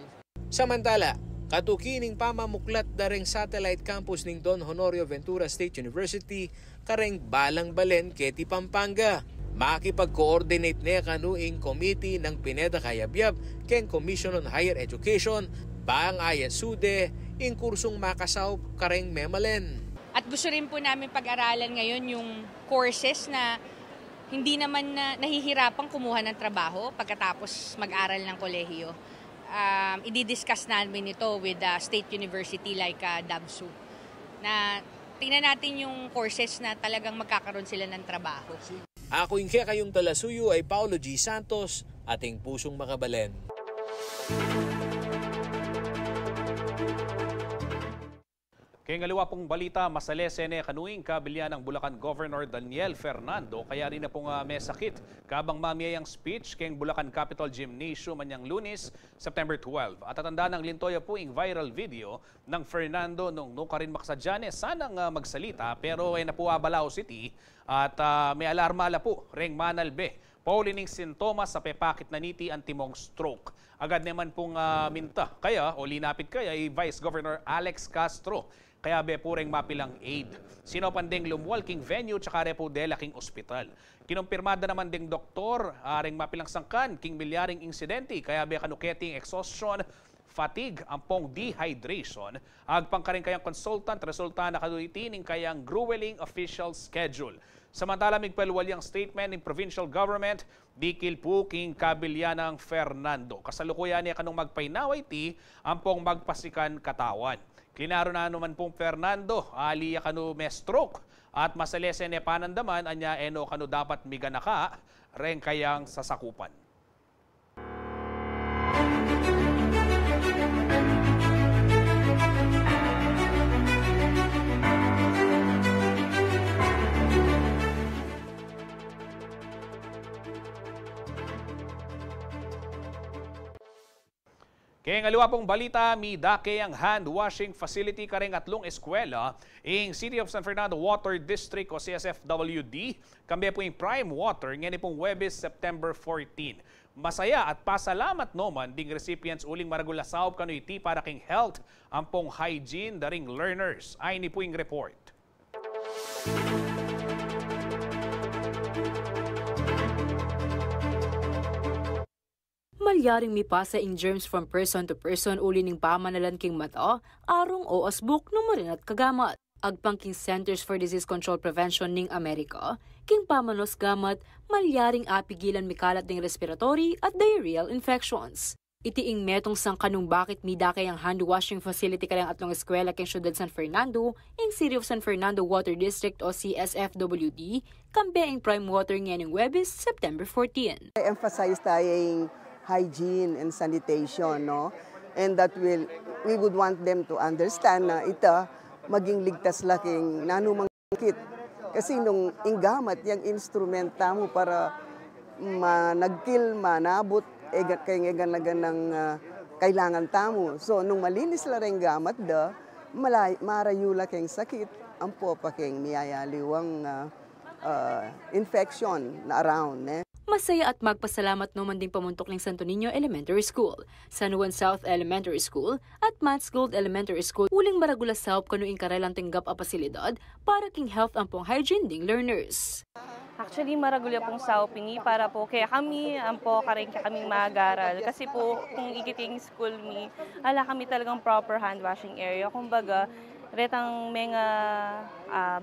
Samantala, katukining pamamuklat dareng satellite campus ning Don Honorio Ventura State University kareng Balang Balen, Keti, Pampanga. Makipag-coordinate niya kanuing committee ng Pineda Cayabyab keng Commission on Higher Education bang ayasude ing kursong makasaw kareng Memalen. At gusto rin po namin pag-aralan ngayon yung courses na hindi naman nahihirapang kumuha ng trabaho pagkatapos mag-aral ng kolehiyo. I-discuss namin ito with state university like DABSU. Na tingnan natin yung courses na talagang magkakaroon sila ng trabaho. Ako yung kayong talasuyo ay Paulo G. Santos, ating pusong makabalen. Kaya ngaliwa pong balita, masalese ne kanuing kabilyan ng Bulacan Governor Daniel Fernando kaya rin na pong may sakit kabang mamiyayang speech keng Bulacan Capitol Gymnasium anyang Lunes, September 12. At tatanda ng lintoya po yung viral video ng Fernando nung nuka rin maksadyane sanang magsalita pero napuabalaw City at may alarmala po reng manalbe. Paulining sintomas sa pepakit na niti ang timong stroke. Agad naman pong minta kaya o linapit kaya ay Vice Governor Alex Castro. Kaya be pureng mapilang aid. Sinopan ding lumwalking venue tsaka repo dela king ospital. Kinumpirmada naman ding doktor aring mapilang sangkan king milyaring insidente kaya be kanuketing exhaustion, fatigue, ampong dehydration. Agpang ka rin kayang consultant resulta na kadulitining kayang grueling official schedule. Samantala migpalwalyang statement ng provincial government, dikil po king kabilyanang Fernando. Kasalukuyan niya kanong magpainaway ti ampong magpasikan katawan. Klinaro na naman pong Fernando, aliya kanu may stroke at masalese ne panandaman anya eno kanu dapat miganaka ren kayang sasakupan. Kaya ngaliwa pong balita, midake ang hand-washing facility kareng atlong eskwela in City of San Fernando Water District o CSFWD. Kambi po yung Prime Water ngayon pong Huwebes, September 14. Masaya at pasalamat noman ding recipients uling maragula saop kano iti para king health ampong hygiene daring learners. Ay ni po yung report. Malyaring mipasa ing germs from person to person uli ning pamanalan king mata, arong o asbuk no marinat kagamat. Agpang king Centers for Disease Control Prevention ning Amerika, king pamanos gamat, malyaring apigilan mikalat ning respiratory at diarrheal infections. Itiing metong sang kanung bakit midakay ang hand washing facility kayang atlong eskwela king Syudad San Fernando, ing City of San Fernando Water District o CSFWD, kambe ing Prime Water ngayon Huwebes, September 14. I emphasize tayong hygiene and sanitation, no? And that we would want them to understand na ito maging ligtas laking nanumang kit. Kasi nung inggamat yung instrumenta mo para nagkill, manabot, kaya nga ng kailangan tamo. So nung malinis la rin gamat marayula keng sakit, ang po pa keng miyayaliwang infection na around, eh. Masaya at magpasalamat naman din pamuntok ng Santo Niño Elementary School, San Juan South Elementary School at Mats Gold Elementary School uling maragula saop kanu ing karelang tinggap a pasilidad para king health ampong hygiene ding learners. Actually, maragulya pong saop ini para po kaya kami ampo karing kaming mag-aral kasi po kung ikiting school mi ala kami talagang proper hand washing area kumbaga retang mga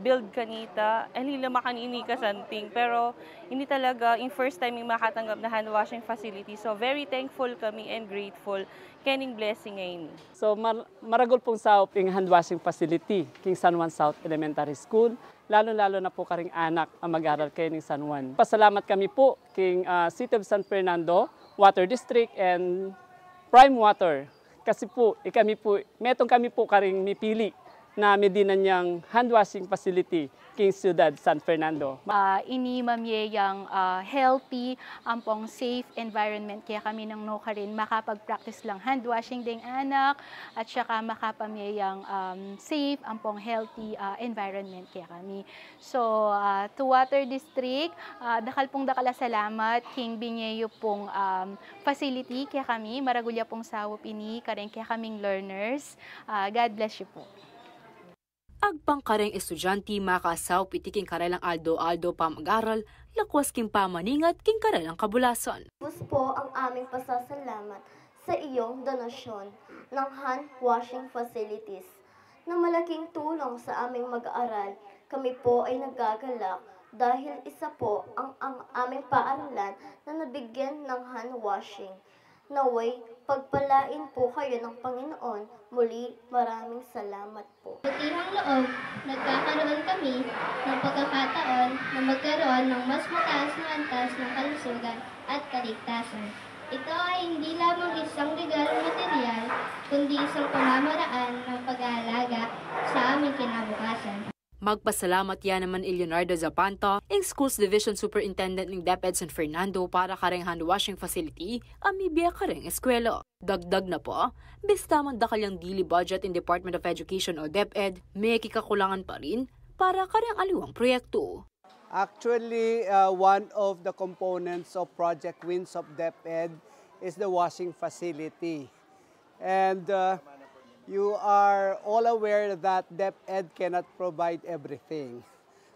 build kanita, lila makanini ka something. Pero hindi talaga, in first time yung makatanggap na hand washing facility. So very thankful kami and grateful. Kening blessing ngayon. So maragol pong sa yung hand washing facility, King San Juan South Elementary School. Lalo-lalo na po karing anak ang mag-aral kayo ng San Juan. Pasalamat kami po King City of San Fernando Water District and Prime Water. Kasi po, metong kami po karing mipili na medina niyang hand-washing facility King Ciudad San Fernando. Ini mamiyayang healthy, ampong safe environment kaya kami nang ka rin makapag-practice lang hand-washing ding anak at saka makapamiyayang safe, ampong healthy environment kaya kami. So, to Water District, dakal salamat King Binyeyo pong facility kaya kami, maragulya pong sawop ini, kaya kaming learners. God bless you po. Agpang kareng estudyante makasaw pitiking karelang aldo-aldo pamag-aral, lakwas king pamaningat king karelang kabulasan. Tapos po ang aming pasasalamat sa iyong donasyon ng hand washing facilities na malaking tulong sa aming mag-aaral. Kami po ay nagagalak dahil isa po ang aming paaralan na nabigyan ng hand washing. Naway, pagpalain po kayo ng Panginoon. Muli, maraming salamat po. Butihang loob, nagkakaroon kami ng pagkakataon na magkaroon ng mas mataas na antas ng kalusugan at kaligtasan. Ito ay hindi lamang isang legal material, kundi isang pamamaraan ng pag-aalaga sa Magpasalamat yan naman Leonardo Zapanto, ang Schools Division Superintendent ng DepEd San Fernando para kareng hand washing facility, amibya kareng eskwela. Dagdag na po, basta man dakalyang daily budget in Department of Education o DepEd, may kikakulangan pa rin para kareng aliwang proyekto. Actually, one of the components of Project Wins of DepEd is the washing facility. And you are all aware that DepEd cannot provide everything.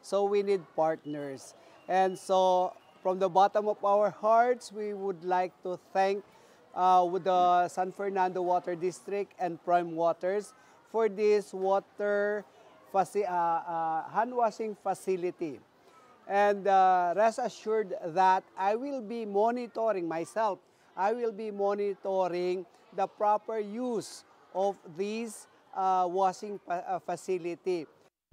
So we need partners. And so from the bottom of our hearts, we would like to thank with the San Fernando Water District and Prime Waters for this hand washing facility. And rest assured that I will be monitoring myself. I will be monitoring the proper use of this washing facility.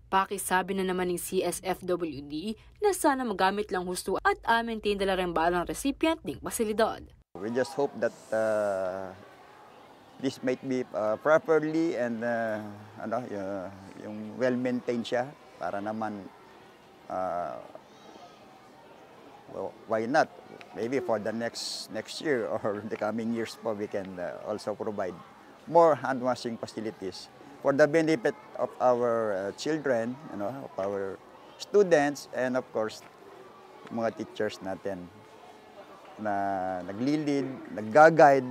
Pakisabi na naman ng CSFWD na sana magamit lang husto at maintain dala rin balang recipient ng pasilidad. We just hope that this might be properly and yung well-maintained siya para naman well, why not? Maybe for the next year or the coming years po, we can also provide more hand washing facilities for the benefit of our children, of our students, and of course, mga teachers natin na naglilid, nagga-guide.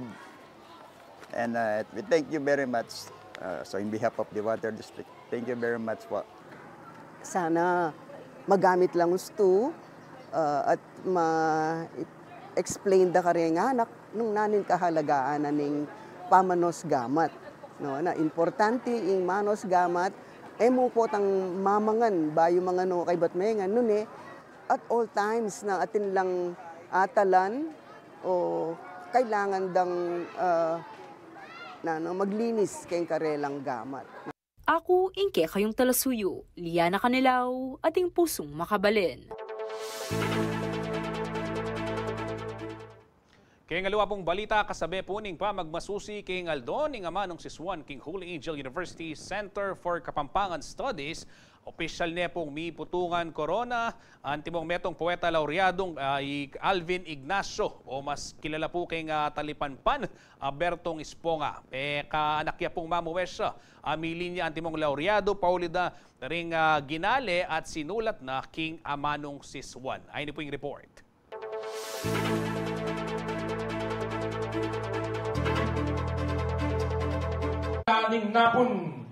And we thank you very much. So in behalf of the Water District, thank you very much po. Sana magamit lang gusto at ma-explain da kare nga anak nung nanin kahalagaan aning pamanos gamat, no, na importante ing manos gamat mo po tang mamangan bayo mga no kay batmengan nun at all times na atin lang atalan o kailangan dang maglinis kay karelang gamat. Ako ingke kayong talasuyo, Liana Canilaw, ating pusong makabalin. Kaya nga pong balita kasabi po ning pa magmasusi king Aldon ning amanong siswan King Holy Angel University Center for Kapampangan Studies. Opisyal niya pong miputungan corona antimong metong poeta laureadong Alvin Ignacio o mas kilala po kay Talipanpan Bertong Esponga. Kaanak niya pong mamuwesya amili niya antimong laureado Paulida ring ginale at sinulat na King Amanong Siswan. Ayun po yung report. Aning napon,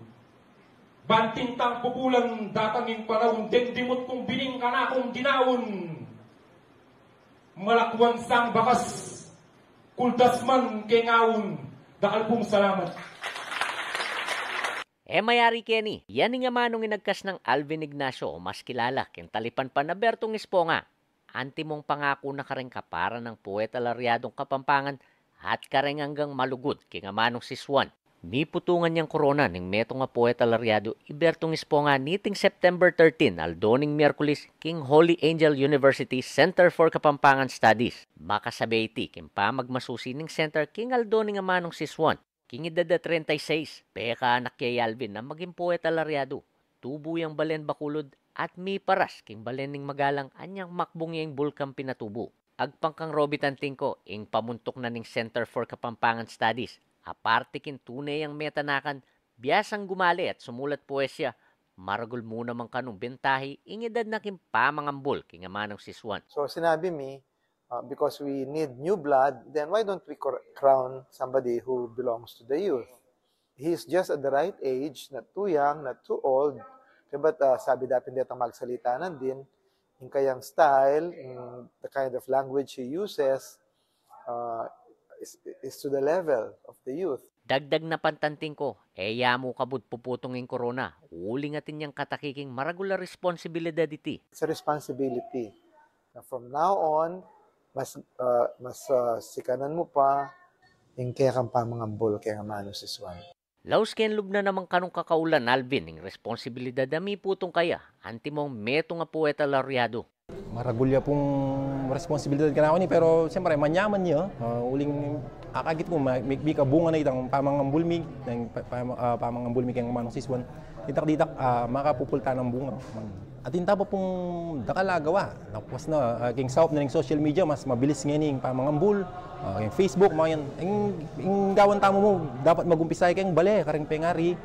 bantintang pupulang datangin panahon, dendimot kong bining kanakong dinaon. Malakwan sang bakas, kuldasman kengawon, dakal pong salamat. Mayari Kenny, yan nga manong inagkas ng Alvin Ignacio o mas kilala ken Talipanpan na Bertong Esponga. Antimong pangako na kareng kapara ng poeta laureadong Kapampangan at kareng hanggang malugod king amanong siswan. Miputungan niyang korona ng metong poeta laureado Bertong Esponga niting September 13 aldoning Miyerkules King Holy Angel University Center for Kapampangan Studies. Makasabay iti king pa magmasusi ning center king aldoning amanong siswan. King edad 36, peka anak kay Alvin na maging poeta laureado. Tubuyang balen bakulod at mi paras king balen ning magalang anyang makbong yung bulkang pinatubo. Agpangkang Robitan Tingko ing pamuntok na ning Center for Kapampangan Studies. Aparte kin tunay ang metanakan, biyasang gumali at sumulat poesya, maragol muna mang kanong bentahi, ingedad na kin pamangambol king amanong siswan. So sinabi mi, because we need new blood, then why don't we crown somebody who belongs to the youth? He's just at the right age, not too young, not too old. But sabi dapat dito magsalitaan din, in kayang style, in the kind of language he uses, is to the level of the youth. Dagdag na pantanting ko, yamo kabud puputong ng corona. Uling atin niyang katakiking maragular responsibilidad iti. It's a responsibility. Now, from now on, mas sikanan mo pa yung kaya kang pamangambol kaya mano si Swan. Laos ken lub na namang kanong kakaulan Alvin ng responsibilidad dami putong kaya antimong meto nga poeta laureado. Maragulya pong responsibilidad ka na ako ni pero siyempre manyaman niya uling akagit mo may kabunga na itang pamangambulmig ng pamangambulmig ang manong siswan ditak makapupulta ng bunga. At inta pa pong dakalagawa. Tapos na king saop na ng social media mas mabilis ngayon yung pamangambul, yung Facebook mga yan. Yung gawan tamo mo dapat magumpisay kayong bale karing pengari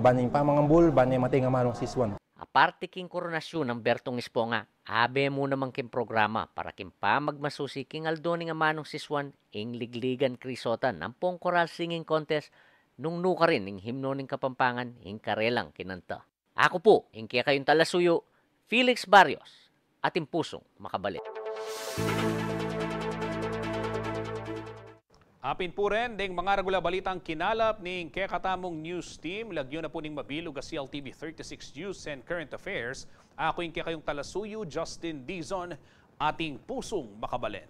baning pamangambul baning matay nga manong siswan. Aparte king koronasyon ng Bertong Esponga, abe mo naman king programa para king pamagmasusi king Aldoni nga manong siswan ing ligligan krisotan ng pong choral singing contest nung nuka rin ing himno ning Kapampangan ing karelang kinanta. Ako po, ing kaya kayong talasuyo, Felix Barrios, ating pusong makabalik. Apin po rin ding mga regular balitang kinalap ning kekatamong news team. Lagyo na po ning mabilog a CLTV 36 News and Current Affairs. Ako yung kayong talasuyo, Justin Dizon, ating pusong makabalen.